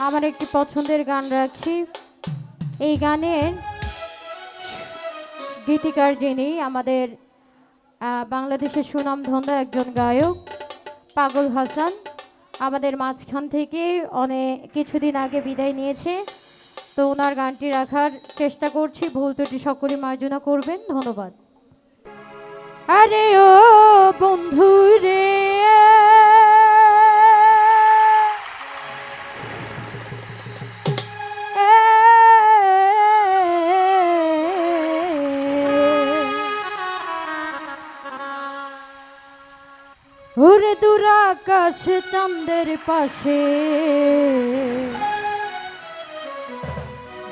আমার একটি পছন্দের গান রাখছি। এই গানের গীতিকার যিনি আমাদের বাংলাদেশের সুনামধন্য একজন গায়ক পাগল হাসান আমাদের মাঝখান থেকে অনেক কিছুদিন আগে বিদায় নিয়েছে। তো ওনার গানটি রাখার চেষ্টা করছি, ভুল ত্রুটি সকলে মার্জনা করবেন। ধন্যবাদ। আরে ও বন্ধু রে, ওরে দূর আকাশ চাঁদের পাশে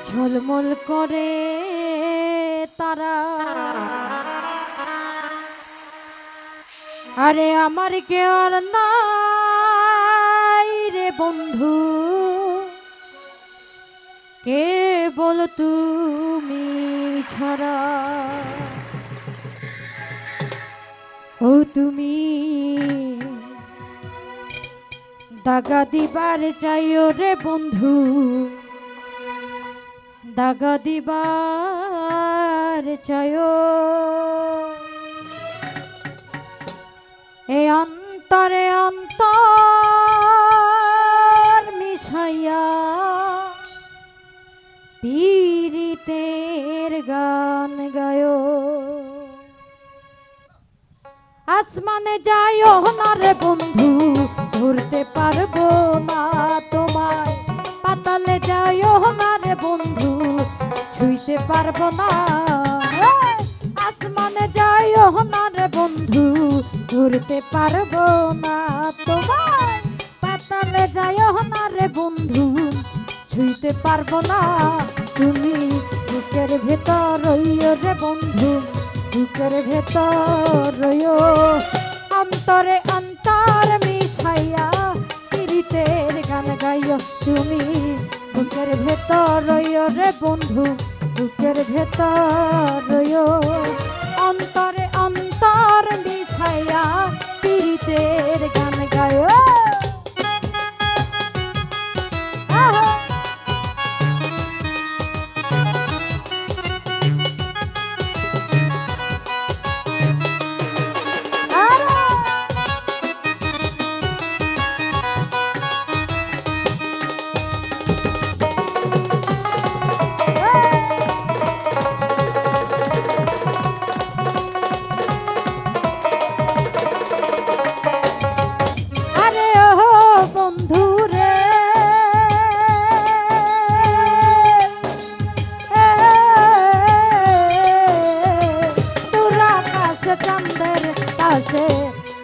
ঝলমল করে তারা, আরে আমার কেউ আর নাই রে বন্ধু, কেবল তুমি ছাড়া। ও তুমি দাগা দিবার চাইও রে বন্ধু, দাগা দিবার চাইও। এ অন্তরে অন্তর মিশাইয়া পীড়িতের গান গায়ো। আসমানে যাইও না রে বন্ধু, ধরতে পারবো না তোমায়। পাতালে যাইও না রে বন্ধু, ছুঁইতে পারবো না। আসমানে যাইও না রে বন্ধু, ধরতে পারবো না তোমায়। পাতালে যাইও না রে বন্ধু, ছুঁইতে পারবো না। তুমি বুকের ভেতর রইও রে বন্ধু, বুকের ভেতর রইও। অন্তরে অন্তর মিশাইয়া পীড়িতের গান গাইও। তুমি বুকের ভেতর রইও রে বন্ধু, বুকের ভেতর রইও। অন্তরে অন্তর মিশাইয়া পীড়িতের গান গাইও।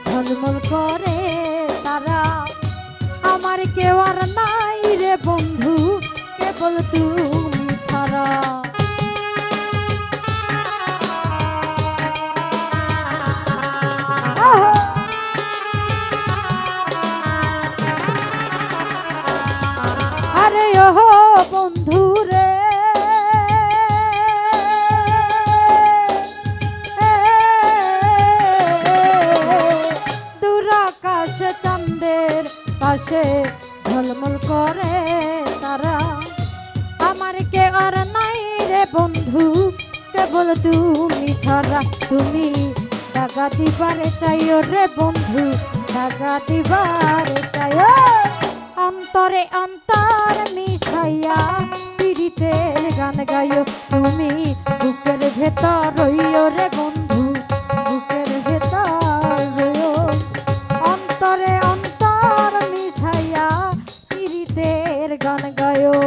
ঝলমল করে তারা, আমার কেউ আর নাই রে বন্ধু, কেবল তুমি ছাড়া। আরে ও বন্ধু রে, চাঁদের পাশে ঝলমল করে তারা, আমার কে আর নাই রে বন্ধু, কেবল তুমি ছাড়া। তুমি দাগা দিবারে চাইও রে বন্ধু, দাগা দিবারে চাইও। অন্তরে অন্তর মিশাইয়া পীড়িতের গান গাইও। তুমি বুকের ভেতর রইও রে বন্ধু, বুকের ভেতর রইও। অন্তরে অন্তর মিশাইয়া পীড়িতের গান গায়ো।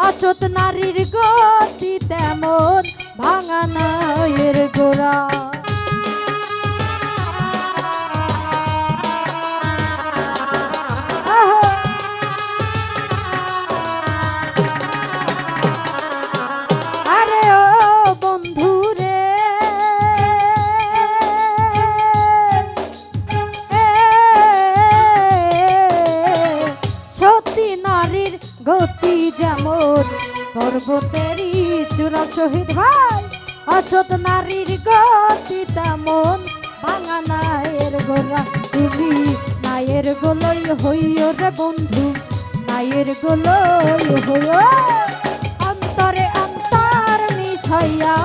অসৎ নারীর গতি তেমন ভাঙা নায়ের গোড়া। আরে ও বন্ধু রে, সতী নারীর গতি যেমন পর্বতেরই চূড়া শহীদ হয়, অসৎ নারীর গতি তেমন ভাঙা নায়ের গোড়া। তুমি নায়ের গোলই হইও রে বন্ধু, নায়ের গোলই হইও, অন্তরে অন্তর মিছাইয়া